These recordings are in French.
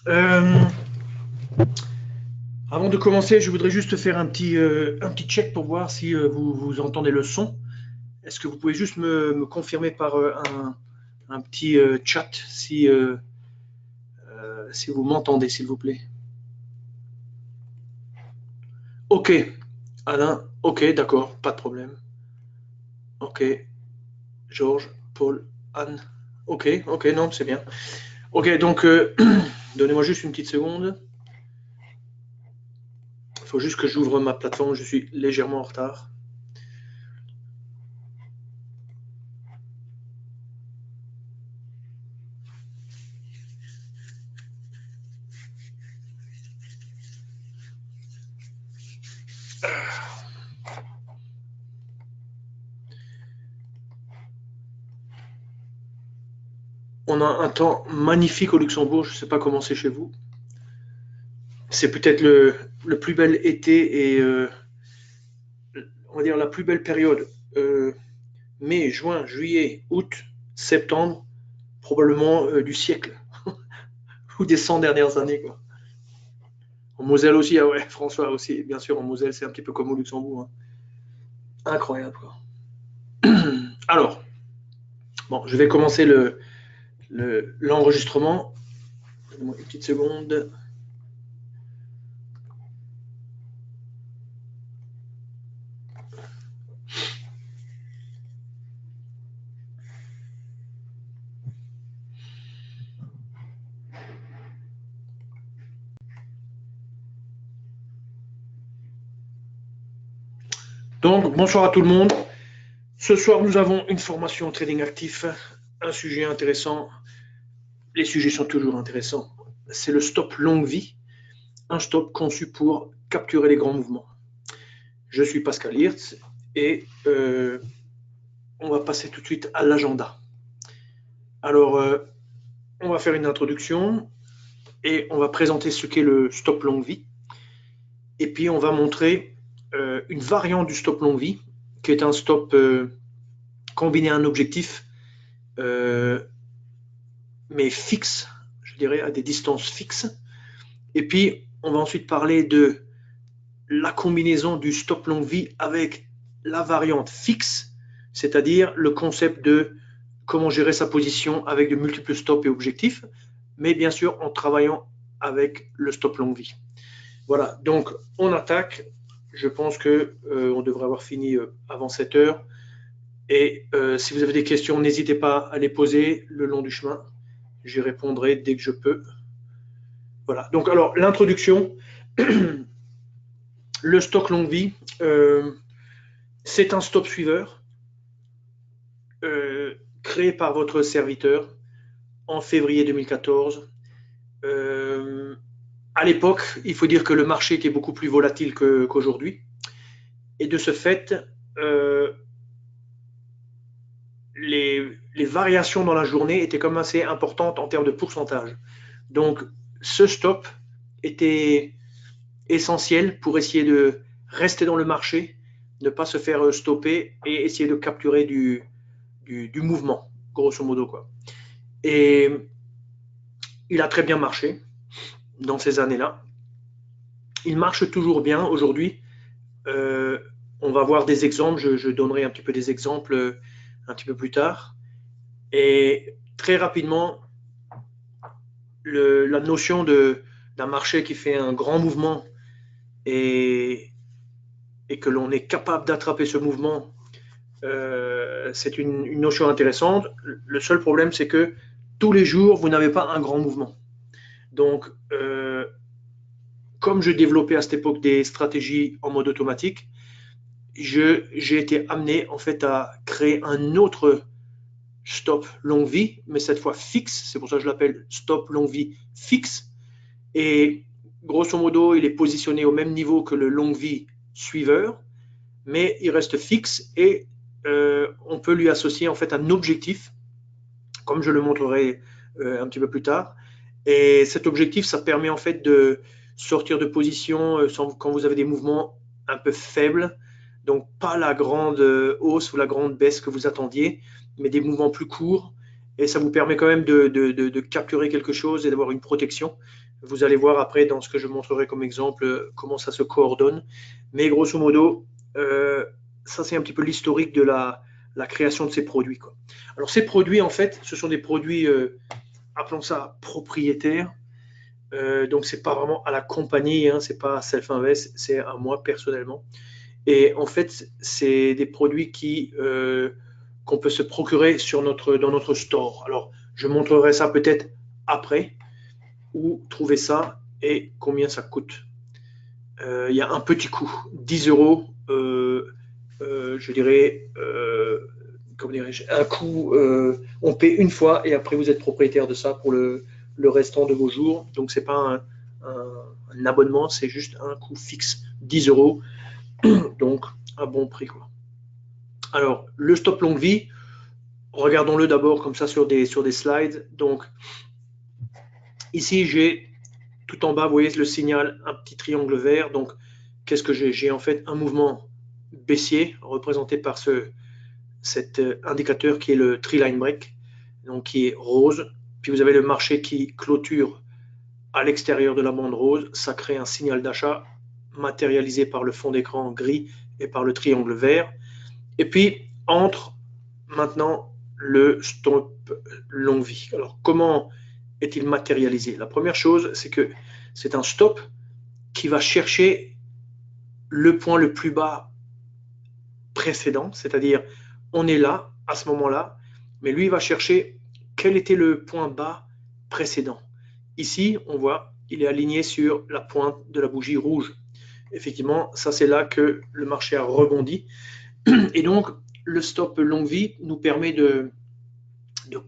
Euh, Avant de commencer, je voudrais juste faire un petit check pour voir si vous entendez le son. Est-ce que vous pouvez juste me confirmer par un petit chat si vous m'entendez, s'il vous plaît? Ok, Alain, ok, d'accord, pas de problème. Ok, Georges, Paul, Anne. Ok, ok, non, c'est bien. Ok, donc donnez-moi juste une petite seconde. Il faut juste que j'ouvre ma plateforme, je suis légèrement en retard. On a un temps magnifique au Luxembourg, je ne sais pas comment c'est chez vous. C'est peut-être le plus bel été et on va dire la plus belle période. Euh, Mai, juin, juillet, août, septembre, probablement du siècle ou des 100 dernières années, quoi. En Moselle aussi, ah ouais, François aussi, bien sûr, en Moselle, c'est un petit peu comme au Luxembourg, hein. Incroyable, quoi. Alors, bon, je vais commencer l'enregistrement. Donne-moi une petite seconde. Donc, bonsoir à tout le monde. Ce soir, nous avons une formation trading actif, un sujet intéressant. Les sujets sont toujours intéressants. C'est le stop longue vie, un stop conçu pour capturer les grands mouvements. Je suis Pascal Hirtz et on va passer tout de suite à l'agenda. Alors, on va faire une introduction et on va présenter ce qu'est le stop longue vie. Et puis, on va montrer une variante du stop longue vie, qui est un stop combiné à un objectif, euh, mais fixe, je dirais, à des distances fixes. Et puis, on va ensuite parler de la combinaison du stop longue vie avec la variante fixe, c'est-à-dire le concept de comment gérer sa position avec de multiples stops et objectifs, mais bien sûr en travaillant avec le stop longue vie. Voilà, donc on attaque. Je pense que on devrait avoir fini avant 7 heures. Et si vous avez des questions, n'hésitez pas à les poser le long du chemin. J'y répondrai dès que je peux. Voilà. Donc alors l'introduction, le stock longue vie, c'est un stop suiveur créé par votre serviteur en février 2014. Euh, à l'époque, il faut dire que le marché était beaucoup plus volatile qu'aujourd'hui. Et de ce fait, euh, les variations dans la journée étaient quand même assez importantes en termes de pourcentage. Donc, ce stop était essentiel pour essayer de rester dans le marché, ne pas se faire stopper et essayer de capturer du mouvement, grosso modo, quoi. Et il a très bien marché dans ces années-là. Il marche toujours bien aujourd'hui. Euh, on va voir des exemples, je donnerai un petit peu des exemples un petit peu plus tard. Et très rapidement, la notion d'un marché qui fait un grand mouvement et, et que l'on est capable d'attraper ce mouvement, c'est une notion intéressante. Le seul problème, c'est que tous les jours, vous n'avez pas un grand mouvement. Donc, comme je développais à cette époque des stratégies en mode automatique, j'ai été amené en fait à créer un autre stop longue vie, mais cette fois fixe. C'est pour ça que je l'appelle stop longue vie fixe. Et grosso modo, il est positionné au même niveau que le longue vie suiveur, mais il reste fixe et on peut lui associer en fait un objectif, comme je le montrerai un petit peu plus tard. Et cet objectif, ça permet en fait de sortir de position quand vous avez des mouvements un peu faibles, donc pas la grande hausse ou la grande baisse que vous attendiez, mais des mouvements plus courts. Et ça vous permet quand même de capturer quelque chose et d'avoir une protection. Vous allez voir après dans ce que je montrerai comme exemple comment ça se coordonne. Mais grosso modo, ça c'est un petit peu l'historique de la création de ces produits, quoi. Alors ces produits, en fait, ce sont des produits, appelons ça propriétaires. Donc c'est pas vraiment à la compagnie, hein, c'est pas Self-Invest, c'est à moi personnellement. Et en fait, c'est des produits qu'on peut se procurer dans notre store. Alors, je montrerai ça peut-être après, où trouver ça et combien ça coûte. Il y a un petit coût, 10 euros, je dirais, comment dirais-je, un coût, on paie une fois et après vous êtes propriétaire de ça pour le restant de vos jours. Donc, c'est pas un abonnement, c'est juste un coût fixe, 10 euros. Donc, un bon prix, quoi. Alors, le stop longue vie, regardons-le d'abord comme ça sur des slides. Donc, ici, j'ai tout en bas, vous voyez le signal, un petit triangle vert. Donc, qu'est-ce que j'ai? J'ai en fait un mouvement baissier représenté par cet indicateur qui est le tree line break, donc qui est rose. Puis vous avez le marché qui clôture à l'extérieur de la bande rose. Ça crée un signal d'achat matérialisé par le fond d'écran gris et par le triangle vert. Et puis, entre maintenant le stop longue vie. Alors, comment est-il matérialisé? La première chose, c'est que c'est un stop qui va chercher le point le plus bas précédent, c'est-à-dire on est là, à ce moment-là, mais lui, il va chercher quel était le point bas précédent. Ici, on voit, il est aligné sur la pointe de la bougie rouge. Effectivement, ça c'est là que le marché a rebondi. Et donc, le stop longue vie nous permet de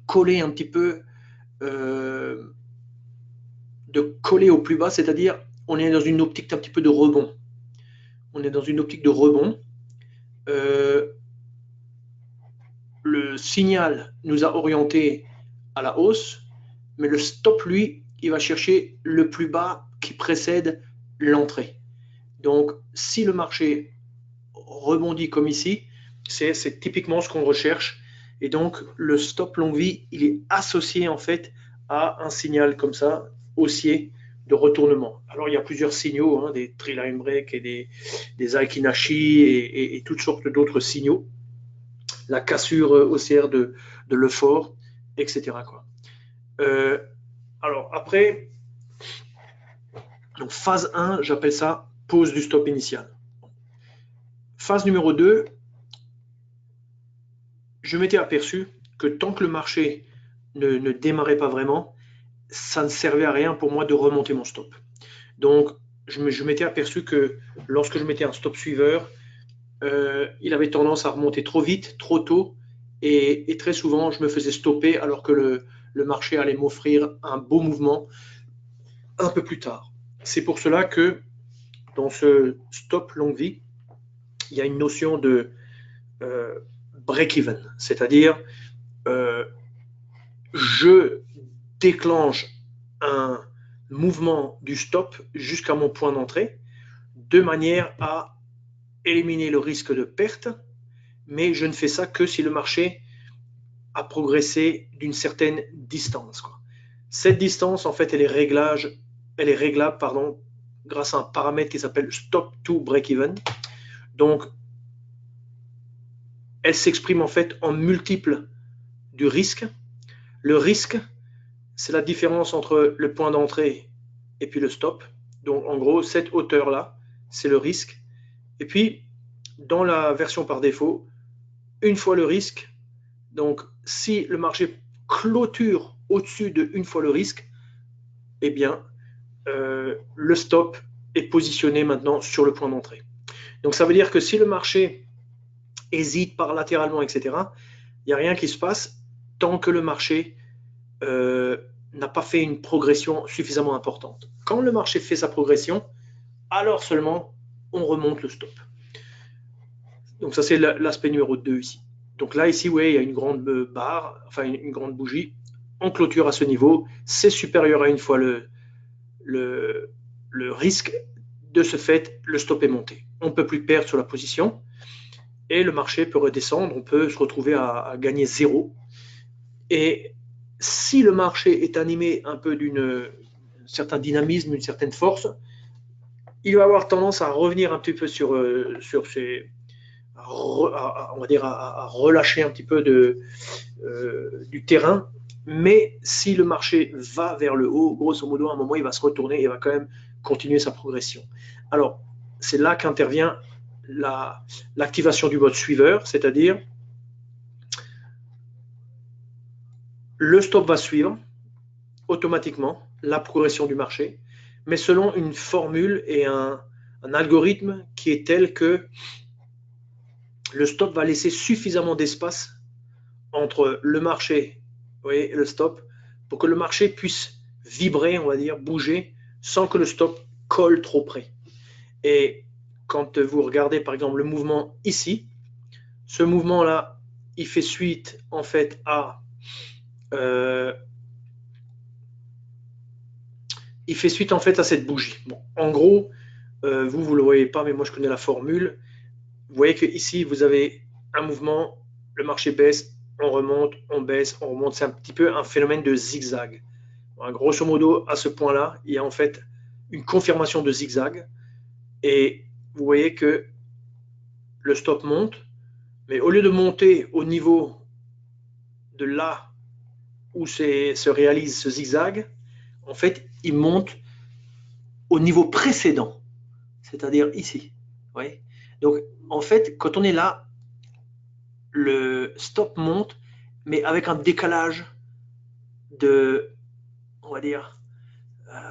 coller un petit peu, de coller au plus bas, c'est-à-dire on est dans une optique un petit peu de rebond. On est dans une optique de rebond. Le signal nous a orienté à la hausse, mais le stop, lui, il va chercher le plus bas qui précède l'entrée. Donc, si le marché rebondit comme ici, c'est typiquement ce qu'on recherche. Et donc, le stop longue vie, il est associé en fait à un signal comme ça, haussier, de retournement. Alors, il y a plusieurs signaux, hein, des tree line break et des Aiki-Nashi et toutes sortes d'autres signaux. La cassure haussière de l'effort, etc., quoi. Alors, après, donc phase 1, j'appelle ça pause du stop initial. Phase numéro 2, je m'étais aperçu que tant que le marché ne démarrait pas vraiment, ça ne servait à rien pour moi de remonter mon stop. Donc, je m'étais aperçu que lorsque je mettais un stop suiveur, il avait tendance à remonter trop vite, trop tôt, et très souvent, je me faisais stopper alors que le marché allait m'offrir un beau mouvement un peu plus tard. C'est pour cela que dans ce stop longue vie, il y a une notion de break-even, c'est-à-dire je déclenche un mouvement du stop jusqu'à mon point d'entrée de manière à éliminer le risque de perte, mais je ne fais ça que si le marché a progressé d'une certaine distance, quoi. Cette distance, en fait, elle est réglable grâce à un paramètre qui s'appelle stop to break-even. Donc, elle s'exprime en fait en multiples du risque. Le risque, c'est la différence entre le point d'entrée et puis le stop. Donc, en gros, cette hauteur-là, c'est le risque. Et puis, dans la version par défaut, une fois le risque, donc si le marché clôture au-dessus de une fois le risque, eh bien, le stop est positionné maintenant sur le point d'entrée. Donc, ça veut dire que si le marché hésite par latéralement, etc., il n'y a rien qui se passe tant que le marché n'a pas fait une progression suffisamment importante. Quand le marché fait sa progression, alors seulement on remonte le stop. Donc ça c'est l'aspect numéro 2 ici. Donc là ici, ouais, il y a une grande barre, enfin une grande bougie. On clôture à ce niveau, c'est supérieur à une fois le risque. De ce fait, le stop est monté. On ne peut plus perdre sur la position et le marché peut redescendre. On peut se retrouver à gagner 0. Et si le marché est animé un peu d'une certain dynamisme, une certaine force, il va avoir tendance à revenir un petit peu sur ses, on va dire à relâcher un petit peu du terrain. Mais si le marché va vers le haut, grosso modo, à un moment, il va se retourner et va quand même continuer sa progression. Alors, c'est là qu'intervient l'activation du mode suiveur, c'est-à-dire le stop va suivre automatiquement la progression du marché, mais selon une formule et un algorithme qui est tel que le stop va laisser suffisamment d'espace entre le marché, vous voyez, et le stop, pour que le marché puisse vibrer, on va dire, bouger, sans que le stop colle trop près. Et quand vous regardez par exemple le mouvement ici, ce mouvement-là, il fait suite en fait à cette bougie. Bon, en gros, vous ne le voyez pas, mais moi je connais la formule. Vous voyez que ici vous avez un mouvement, le marché baisse, on remonte, on baisse, on remonte. C'est un petit peu un phénomène de zigzag. Bon, grosso modo, à ce point-là, il y a en fait une confirmation de zigzag. Et vous voyez que le stop monte, mais au lieu de monter au niveau de là où se réalise ce zigzag, en fait, il monte au niveau précédent, c'est-à-dire ici. Ouais. Donc, en fait, quand on est là, le stop monte, mais avec un décalage de, on va dire,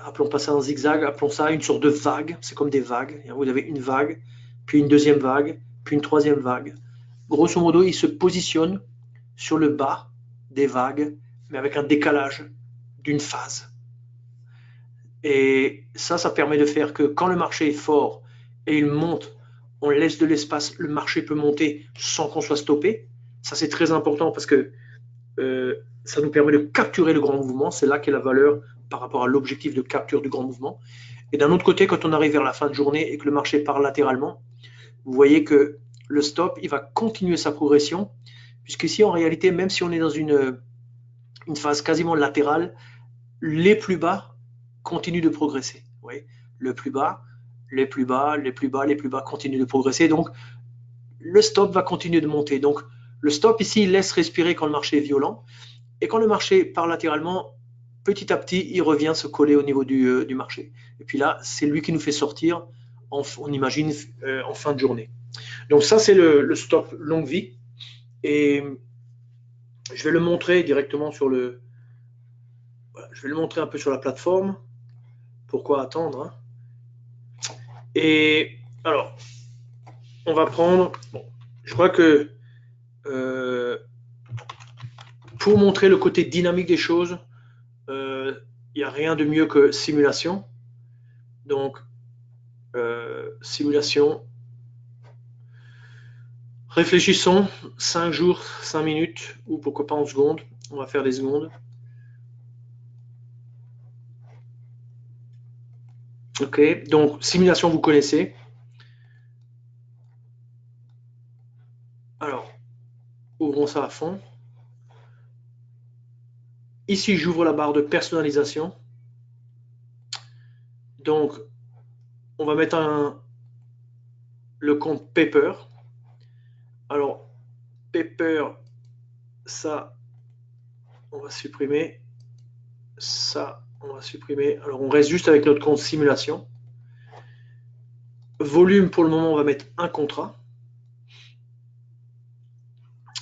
appelons pas ça un zigzag, appelons ça une sorte de vague. C'est comme des vagues. Vous avez une vague, puis une deuxième vague, puis une troisième vague. Grosso modo, il se positionne sur le bas des vagues, mais avec un décalage d'une phase. Et ça permet de faire que quand le marché est fort et il monte, on laisse de l'espace, le marché peut monter sans qu'on soit stoppé. Ça, c'est très important parce que ça nous permet de capturer le grand mouvement. C'est là qu'est la valeur par rapport à l'objectif de capture du grand mouvement. Et d'un autre côté, quand on arrive vers la fin de journée et que le marché part latéralement, vous voyez que le stop, il va continuer sa progression, puisqu'ici, en réalité, même si on est dans une phase quasiment latérale, les plus bas continuent de progresser. Vous voyez, le plus bas, les plus bas, les plus bas, les plus bas continuent de progresser. Donc, le stop va continuer de monter. Donc, le stop ici, il laisse respirer quand le marché est violent. Et quand le marché part latéralement, petit à petit, il revient se coller au niveau du marché. Et puis là, c'est lui qui nous fait sortir, on imagine, en fin de journée. Donc ça, c'est le stop longue vie. Et je vais le montrer directement sur le... Voilà, je vais le montrer un peu sur la plateforme. Pourquoi attendre, hein. Et alors, on va prendre... Bon, je crois que pour montrer le côté dynamique des choses, il n'y a rien de mieux que simulation. Donc, simulation. Réfléchissons 5 jours, 5 minutes, ou pourquoi pas en secondes. On va faire des secondes. Ok, donc simulation, vous connaissez. Alors, ouvrons ça à fond. Ici, j'ouvre la barre de personnalisation. Donc, on va mettre le compte Paper. Alors, Paper, ça, on va supprimer. Ça, on va supprimer. Alors, on reste juste avec notre compte simulation. Volume, pour le moment, on va mettre un contrat.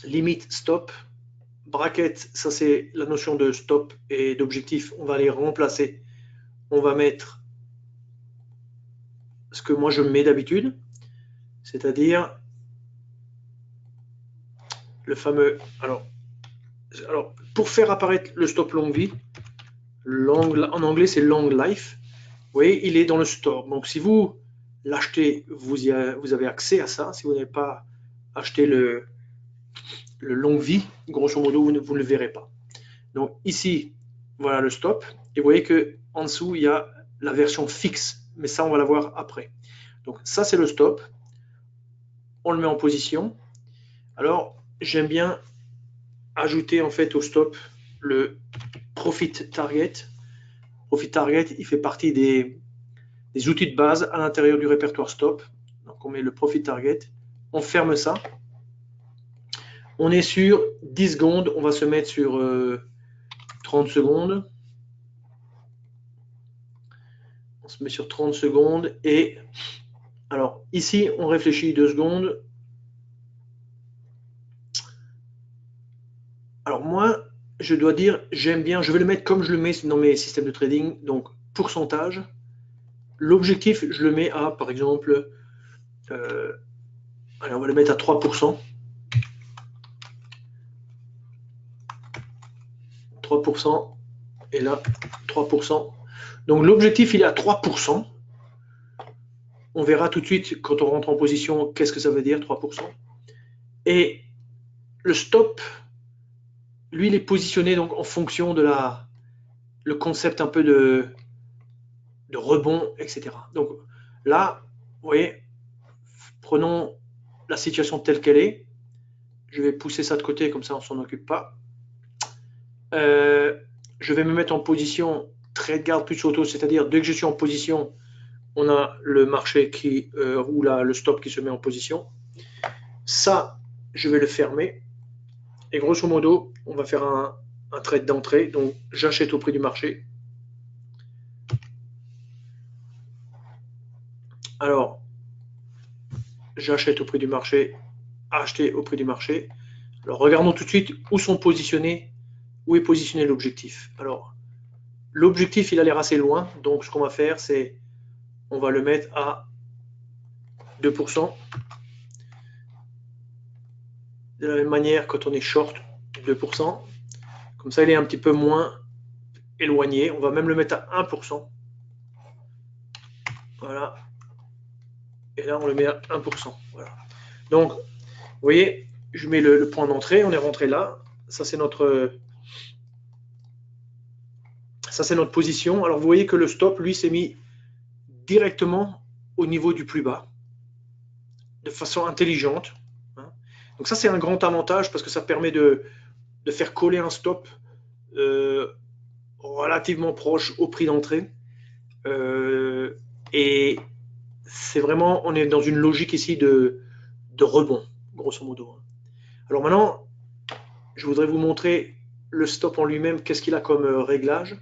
Limite, stop. Bracket, ça c'est la notion de stop et d'objectif. On va les remplacer. On va mettre ce que moi je mets d'habitude, c'est-à-dire le fameux... Alors, pour faire apparaître le stop longue vie, en anglais c'est long life, vous voyez, il est dans le store. Donc si vous l'achetez, vous avez accès à ça. Si vous n'avez pas acheté le longue vie, grosso modo, vous ne le verrez pas. Donc ici, voilà le stop. Et vous voyez qu'en dessous, il y a la version fixe. Mais ça, on va la voir après. Donc ça, c'est le stop. On le met en position. Alors, j'aime bien ajouter en fait au stop le profit target. Profit Target, il fait partie des outils de base à l'intérieur du répertoire stop. Donc on met le Profit Target, on ferme ça. On est sur 10 secondes, on va se mettre sur 30 secondes. On se met sur 30 secondes et alors ici on réfléchit 2 secondes. Alors moi, je dois dire, j'aime bien, je vais le mettre comme je le mets dans mes systèmes de trading, donc pourcentage. L'objectif, je le mets à, par exemple, allez, on va le mettre à 3%. 3%, et là, 3%. Donc l'objectif, il est à 3%. On verra tout de suite, quand on rentre en position, qu'est-ce que ça veut dire, 3%. Et le stop, lui, il est positionné donc en fonction de le concept un peu de rebond, etc. Donc là, vous voyez, prenons la situation telle qu'elle est. Je vais pousser ça de côté, comme ça on ne s'en occupe pas. Je vais me mettre en position trade guard plus auto, c'est-à-dire dès que je suis en position, on a le marché qui, ou le stop qui se met en position. Ça, je vais le fermer. Et grosso modo, on va faire un trade d'entrée. Donc, j'achète au prix du marché. Alors, j'achète au prix du marché, acheter au prix du marché. Alors, regardons tout de suite où est positionné l'objectif. Alors, l'objectif, il a l'air assez loin. Donc, ce qu'on va faire, c'est on va le mettre à 2%. De la même manière, quand on est short, 2%. Comme ça, il est un petit peu moins éloigné. On va même le mettre à 1%. Voilà. Et là, on le met à 1%. Voilà. Donc, vous voyez, je mets le point d'entrée. On est rentré là. Ça, c'est notre position. Alors, vous voyez que le stop, lui, s'est mis directement au niveau du plus bas, de façon intelligente. Donc ça, c'est un grand avantage parce que ça permet de faire coller un stop relativement proche au prix d'entrée. Et c'est vraiment, on est dans une logique ici de rebond, grosso modo. Alors maintenant, je voudrais vous montrer le stop en lui-même, qu'est-ce qu'il a comme réglage.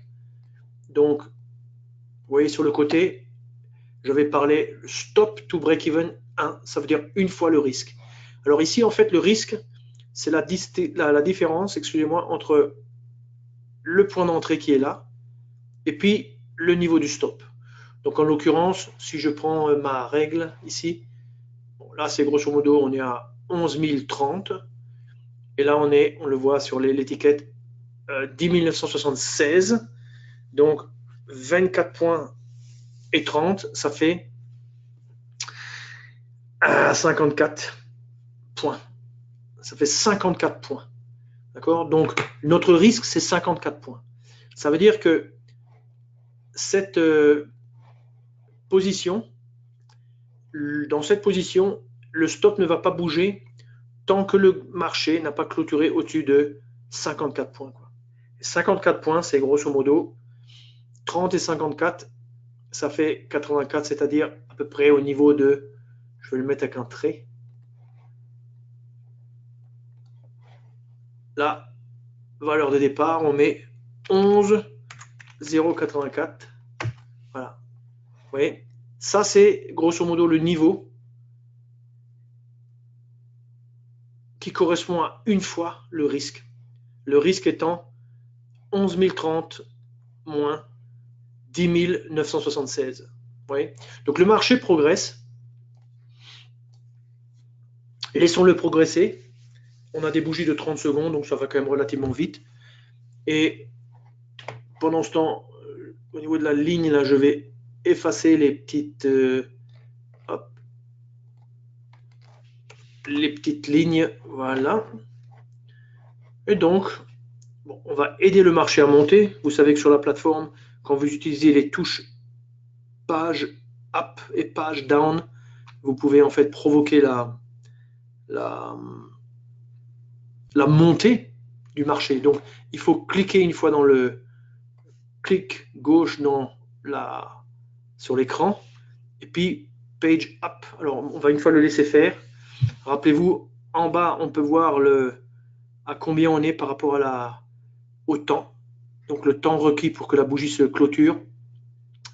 Donc, vous voyez sur le côté, j'avais parlé stop to break even 1, ça veut dire une fois le risque. Alors ici, en fait, le risque, c'est la différence, excusez-moi, entre le point d'entrée qui est là et puis le niveau du stop. Donc en l'occurrence, si je prends ma règle ici, bon, là c'est grosso modo, on est à 11 030 et là on le voit sur l'étiquette 10 976, donc 24 points et 30, ça fait 54 points. Ça fait 54 points. D'accord? Donc, notre risque, c'est 54 points. Ça veut dire que cette position, dans cette position, le stop ne va pas bouger tant que le marché n'a pas clôturé au-dessus de 54 points. 54 points, c'est grosso modo 30 et 54, ça fait 84, c'est-à-dire à peu près au niveau de, je vais le mettre avec un trait, la valeur de départ, on met 11 084. Voilà. Vous voyez, ça c'est grosso modo le niveau qui correspond à une fois le risque. Le risque étant 11 030 moins 10 976. Vous voyez, donc le marché progresse. Laissons-le progresser. On a des bougies de 30 secondes, donc ça va quand même relativement vite. Et pendant ce temps, au niveau de la ligne, là, je vais effacer les petites, les petites lignes. Voilà. Et donc, bon, on va aider le marché à monter. Vous savez que sur la plateforme, quand vous utilisez les touches page up et page down, vous pouvez en fait provoquer la montée du marché. Donc, il faut cliquer une fois dans le click gauche sur l'écran, et puis page up. Alors, on va une fois le laisser faire. Rappelez-vous, en bas, on peut voir à combien on est par rapport au temps. Donc, le temps requis pour que la bougie se clôture.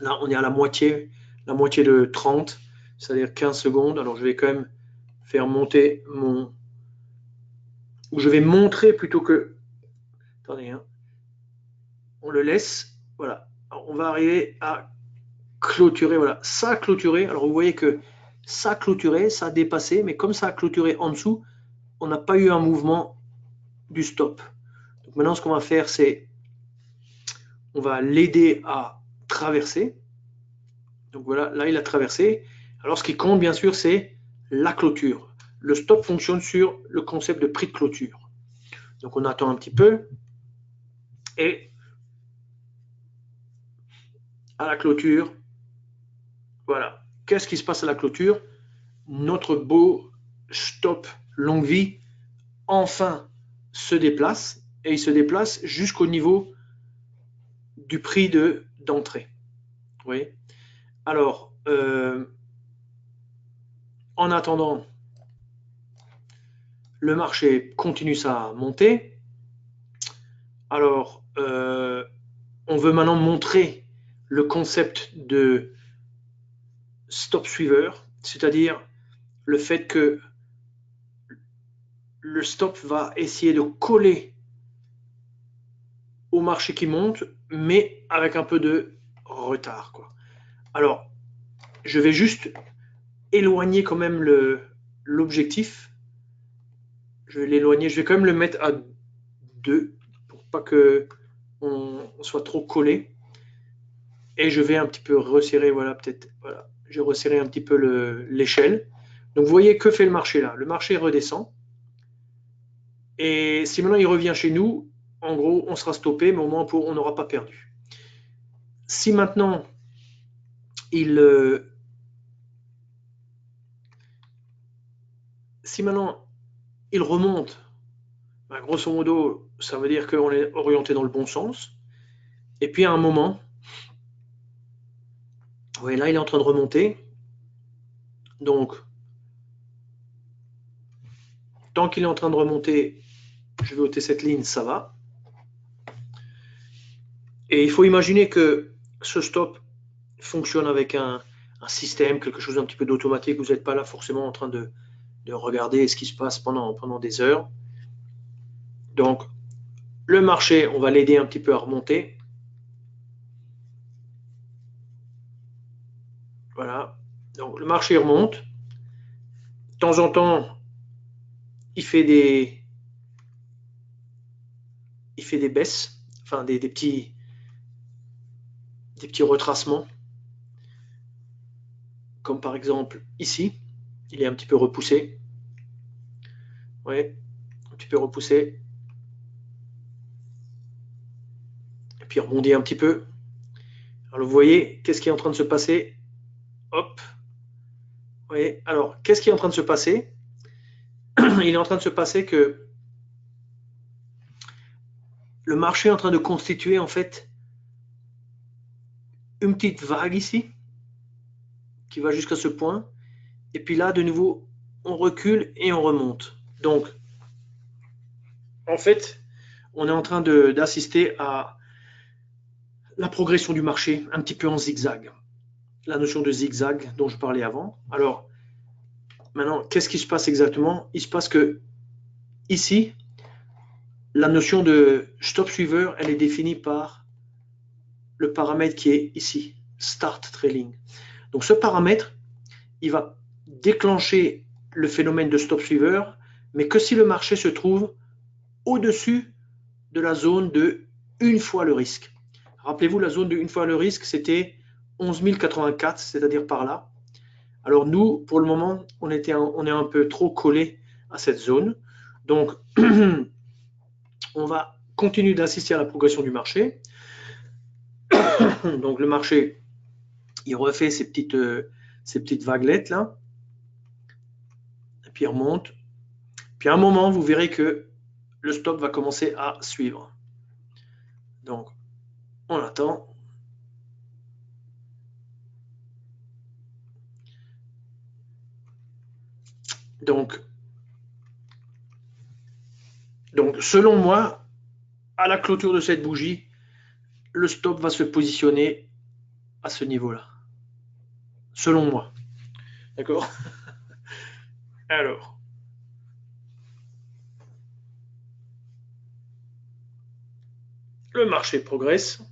Là, on est à la moitié de 30, c'est-à-dire 15 secondes. Alors, je vais quand même faire monter ou je vais montrer plutôt que... Attendez, hein. On le laisse. Voilà. Alors, on va arriver à clôturer. Voilà. Ça a clôturé. Alors, vous voyez que ça a clôturé, ça a dépassé, mais comme ça a clôturé en dessous, on n'a pas eu un mouvement du stop. Donc maintenant, ce qu'on va faire, c'est on va l'aider à traverser. Donc voilà, là, il a traversé. Alors, ce qui compte, bien sûr, c'est la clôture. Le stop fonctionne sur le concept de prix de clôture. Donc, on attend un petit peu. Et à la clôture, voilà. Qu'est-ce qui se passe à la clôture? Notre beau stop longue vie, enfin, se déplace. Et il se déplace jusqu'au niveau du prix d'entrée. Vous voyez? Alors, en attendant, le marché continue sa montée. Alors, on veut maintenant montrer le concept de stop suiveur, c'est-à-dire le fait que le stop va essayer de coller au marché qui monte, mais avec un peu de retard, quoi. Alors, je vais juste éloigner quand même l'objectif. Je vais l'éloigner, je vais quand même le mettre à 2 pour pas que on soit trop collé. Et je vais un petit peu resserrer, voilà, peut-être, voilà, je vais resserrer un petit peu l'échelle. Donc vous voyez que fait le marché là. Le marché redescend. Et si maintenant il revient chez nous, en gros, on sera stoppé, mais au moins on n'aura pas perdu. Si maintenant il remonte, ben, grosso modo, ça veut dire qu'on est orienté dans le bon sens. Et puis à un moment, ouais, là il est en train de remonter. Donc, tant qu'il est en train de remonter, je vais ôter cette ligne, ça va. Et il faut imaginer que ce stop fonctionne avec un système, quelque chose d'un petit peu d'automatique. Vous n'êtes pas là forcément en train de regarder ce qui se passe pendant des heures. Donc, le marché, on va l'aider un petit peu à remonter. Voilà. Donc, le marché remonte. De temps en temps, il fait des baisses, enfin des petits retracements. Comme par exemple ici, il est un petit peu repoussé. Oui, un petit peu repoussé. Et puis il rebondit un petit peu. Alors vous voyez, qu'est-ce qui est en train de se passer? Hop. Vous voyez, alors, qu'est-ce qui est en train de se passer? Il est en train de se passer que le marché est en train de constituer en fait une petite vague ici, qui va jusqu'à ce point. Et puis là, de nouveau, on recule et on remonte. Donc, en fait, on est en train d'assister à la progression du marché un petit peu en zigzag. La notion de zigzag dont je parlais avant. Alors, maintenant, qu'est-ce qui se passe exactement? Il se passe que ici, la notion de stop suiveur, elle est définie par le paramètre qui est ici, Start Trailing. Donc ce paramètre, il va déclencher le phénomène de stop suiveur, mais que si le marché se trouve au-dessus de la zone de une fois le risque. Rappelez-vous, la zone de une fois le risque, c'était 11 084, c'est-à-dire par là. Alors nous, pour le moment, on est un peu trop collé à cette zone. Donc, on va continuer d'assister à la progression du marché. Donc le marché, il refait ces petites vaguelettes là. Et puis il remonte. Puis à un moment, vous verrez que le stop va commencer à suivre. Donc, on attend. Donc, selon moi, à la clôture de cette bougie, le stop va se positionner à ce niveau-là. Selon moi. D'accord? Alors, le marché progresse.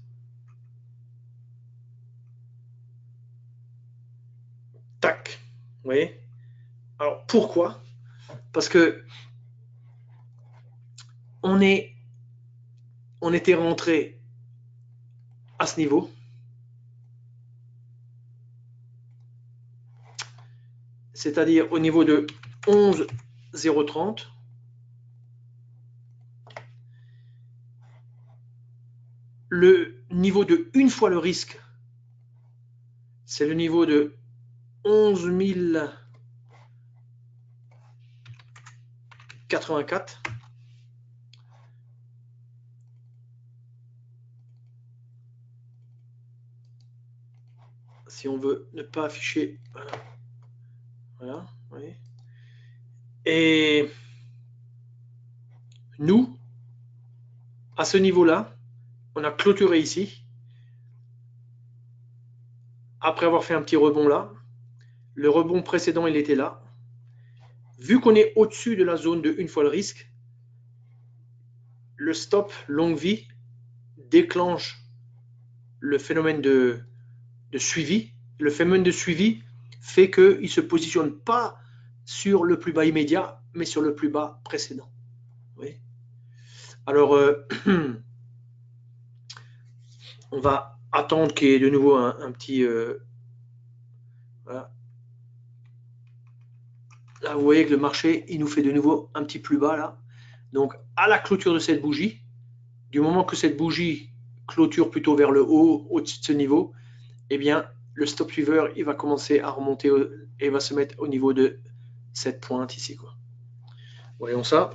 Tac. Vous voyez? Alors, pourquoi? Parce que on était rentré à ce niveau. C'est-à-dire au niveau de 11,030. Le niveau de une fois le risque, c'est le niveau de 11 084. Si on veut ne pas afficher, voilà, oui. Et nous, à ce niveau-là, on a clôturé ici. Après avoir fait un petit rebond là, le rebond précédent, il était là. Vu qu'on est au-dessus de la zone de une fois le risque, le stop longue vie déclenche le phénomène de suivi. Le phénomène de suivi fait qu'il ne se positionne pas sur le plus bas immédiat, mais sur le plus bas précédent. Oui. Alors, on va attendre qu'il y ait de nouveau un petit... voilà. Là, vous voyez que le marché, il nous fait de nouveau un petit plus bas, là. Donc, à la clôture de cette bougie, du moment que cette bougie clôture plutôt vers le haut, au-dessus de ce niveau, eh bien, le stop suiveur, il va commencer à remonter et va se mettre au niveau de cette pointe ici, quoi. Voyons ça.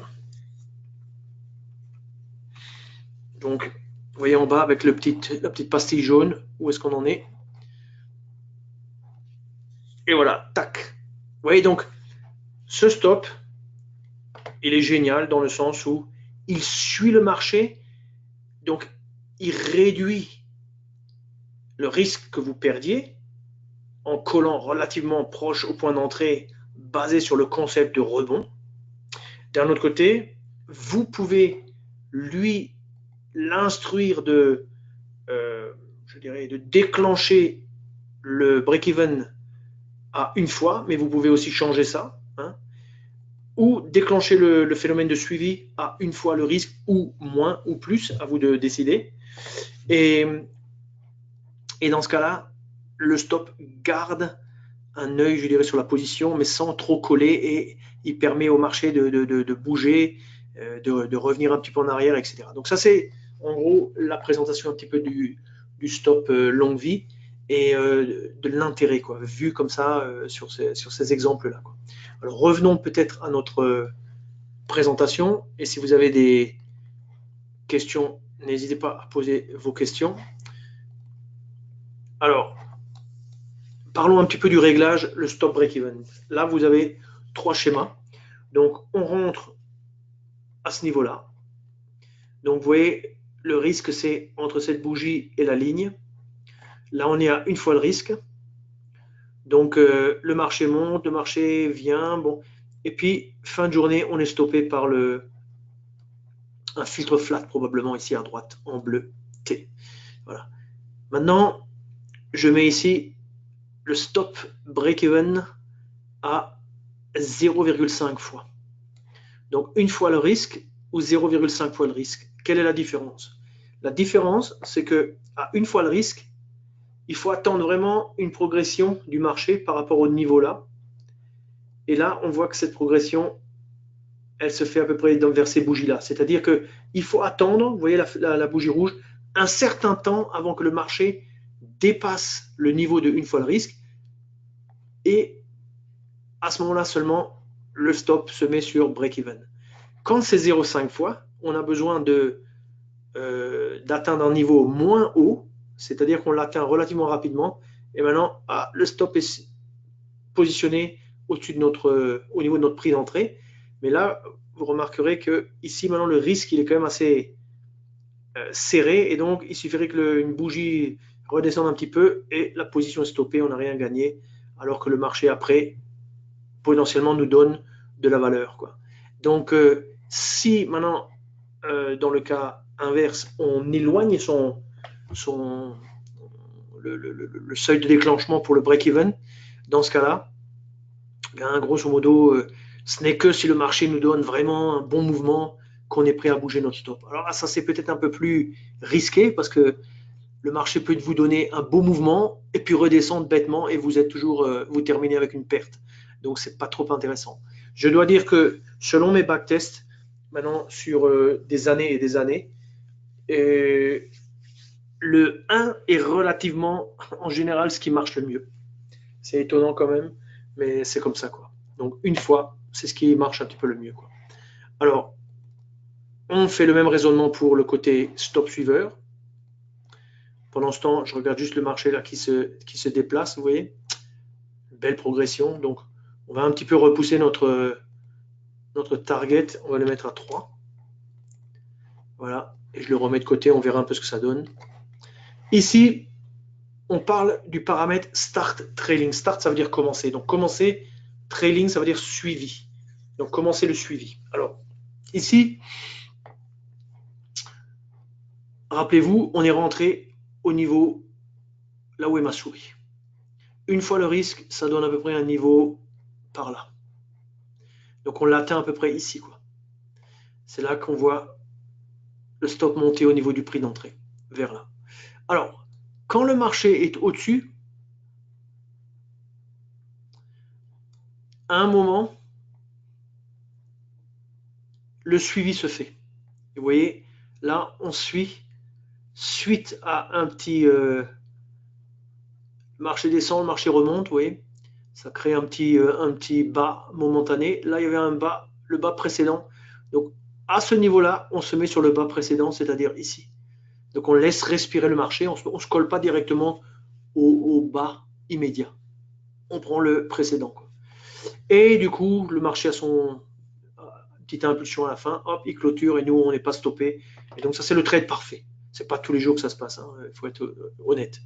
Donc, vous voyez en bas avec la petite pastille jaune, où est-ce qu'on en est. Et voilà, tac. Vous voyez donc, ce stop, il est génial dans le sens où il suit le marché, donc il réduit le risque que vous perdiez en collant relativement proche au point d'entrée basé sur le concept de rebond. D'un autre côté, vous pouvez lui l'instruire je dirais, de déclencher le break-even à une fois, mais vous pouvez aussi changer ça, hein, ou déclencher le phénomène de suivi à une fois le risque, ou moins, ou plus, à vous de décider. Et dans ce cas-là, le stop garde un œil, je dirais, sur la position, mais sans trop coller, et il permet au marché de bouger, de revenir un petit peu en arrière, etc. Donc ça, c'est en gros la présentation un petit peu du stop longue vie et de l'intérêt, quoi, vu comme ça sur ces exemples-là. Alors revenons peut-être à notre présentation, et si vous avez des questions, n'hésitez pas à poser vos questions. Alors, parlons un petit peu du réglage, le stop break-even. Là, vous avez 3 schémas. Donc, on rentre à ce niveau-là. Donc, vous voyez, le risque, c'est entre cette bougie et la ligne. Là, on est à une fois le risque. Donc, le marché monte, le marché vient. Bon. Et puis, fin de journée, on est stoppé par un filtre flat, probablement ici à droite, en bleu T. Voilà. Maintenant, je mets ici le stop break-even à 0,5 fois. Donc, une fois le risque ou 0,5 fois le risque. Quelle est la différence? La différence, c'est que à une fois le risque, il faut attendre vraiment une progression du marché par rapport au niveau là. Et là, on voit que cette progression, elle se fait à peu près vers ces bougies-là. C'est-à-dire qu'il faut attendre, vous voyez la bougie rouge, un certain temps avant que le marché dépasse le niveau de une fois le risque. Et à ce moment-là seulement, le stop se met sur break-even. Quand c'est 0,5 fois, on a besoin d'atteindre un niveau moins haut, c'est-à-dire qu'on l'atteint relativement rapidement, et maintenant, le stop est positionné au-dessus de au niveau de notre prix d'entrée. Mais là, vous remarquerez que ici, maintenant, le risque, il est quand même assez serré. Et donc, il suffirait qu'une bougie redescende un petit peu et la position est stoppée, on n'a rien gagné. Alors que le marché, après, potentiellement nous donne de la valeur, quoi. Donc, si maintenant, dans le cas inverse, on éloigne le seuil de déclenchement pour le break-even, dans ce cas-là, grosso modo, ce n'est que si le marché nous donne vraiment un bon mouvement qu'on est prêt à bouger notre stop. Alors là, ça c'est peut-être un peu plus risqué parce que le marché peut vous donner un beau mouvement et puis redescendre bêtement et vous êtes toujours, vous terminez avec une perte. Donc c'est pas trop intéressant. Je dois dire que selon mes backtests, maintenant sur des années et des années, le 1 est relativement en général ce qui marche le mieux. C'est étonnant quand même, mais c'est comme ça, quoi. Donc une fois, c'est ce qui marche un petit peu le mieux, quoi. Alors, on fait le même raisonnement pour le côté stop suiveur. Pendant ce temps, je regarde juste le marché là qui se déplace, vous voyez. Belle progression. Donc, on va un petit peu repousser notre target. On va le mettre à 3. Voilà. Et je le remets de côté. On verra un peu ce que ça donne. Ici, on parle du paramètre start trailing. Start, ça veut dire commencer. Donc, commencer, trailing, ça veut dire suivi. Donc, commencer le suivi. Alors, ici, rappelez-vous, on est rentré au niveau là où est ma souris. Une fois le risque, ça donne à peu près un niveau par là. Donc on l'atteint à peu près ici, quoi. C'est là qu'on voit le stop monter au niveau du prix d'entrée, vers là. Alors, quand le marché est au-dessus, à un moment, le suivi se fait. Vous voyez, là, on suit suite à un petit marché descend, le marché remonte, vous voyez, ça crée un petit bas momentané. Là, il y avait un bas, le bas précédent. Donc, à ce niveau-là, on se met sur le bas précédent, c'est-à-dire ici. Donc, on laisse respirer le marché, on ne se colle pas directement au bas immédiat. On prend le précédent, quoi. Et du coup, le marché a son petite impulsion à la fin, hop, il clôture et nous, on n'est pas stoppé. Et donc, ça, c'est le trade parfait. C'est pas tous les jours que ça se passe, hein, il faut être honnête.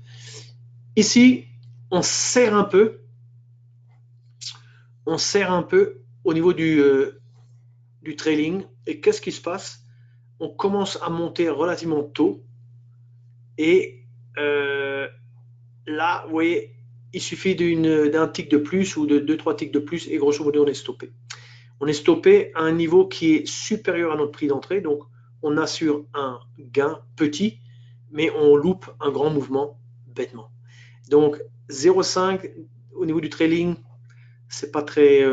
Ici, on serre un peu au niveau du trailing. Et qu'est-ce qui se passe? On commence à monter relativement tôt. Et là, vous voyez, il suffit d'un tick de plus ou de 2-3 ticks de plus et grosso modo, on est stoppé. On est stoppé à un niveau qui est supérieur à notre prix d'entrée. Donc, on assure un gain petit, mais on loupe un grand mouvement bêtement. Donc, 0,5 au niveau du trailing, c'est pas très...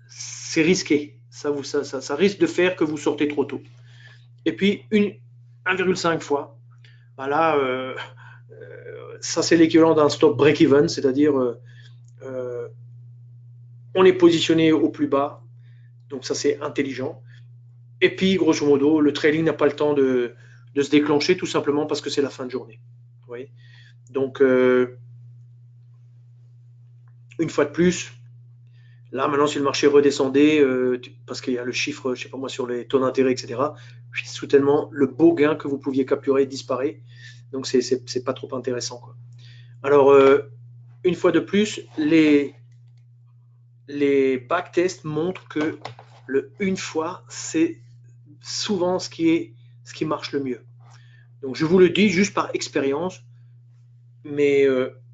c'est risqué. Ça risque de faire que vous sortez trop tôt. Et puis, 1,5 fois. Voilà, ça c'est l'équivalent d'un stop break-even, c'est-à-dire on est positionné au plus bas, donc ça c'est intelligent. Et puis, grosso modo, le trailing n'a pas le temps de se déclencher tout simplement parce que c'est la fin de journée. Vous voyez, donc, une fois de plus, là maintenant si le marché redescendait, parce qu'il y a le chiffre, je sais pas moi, sur les taux d'intérêt, etc., soudainement, le beau gain que vous pouviez capturer disparaît. Donc, c'est pas trop intéressant, quoi. Alors, une fois de plus, les backtests montrent que le une fois, c'est souvent ce qui marche le mieux. Donc, je vous le dis juste par expérience, mais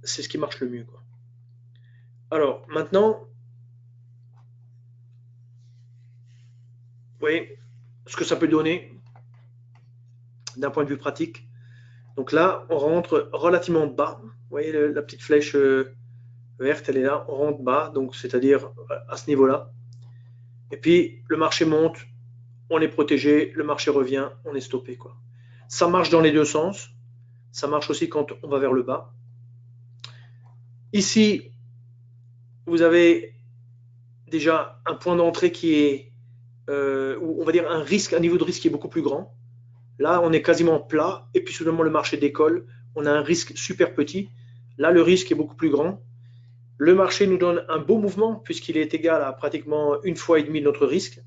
c'est ce qui marche le mieux, quoi. Alors, maintenant, vous voyez ce que ça peut donner d'un point de vue pratique. Donc là, on rentre relativement bas. Vous voyez la petite flèche verte, elle est là. On rentre bas, donc c'est-à-dire à ce niveau-là. Et puis, le marché monte, on est protégé, le marché revient, on est stoppé, quoi. Ça marche dans les deux sens. Ça marche aussi quand on va vers le bas. Ici, vous avez déjà un point d'entrée qui est, on va dire un niveau de risque qui est beaucoup plus grand. Là, on est quasiment plat, et puis soudainement le marché décolle. On a un risque super petit. Là, le risque est beaucoup plus grand. Le marché nous donne un beau mouvement puisqu'il est égal à pratiquement 1,5 fois notre risque.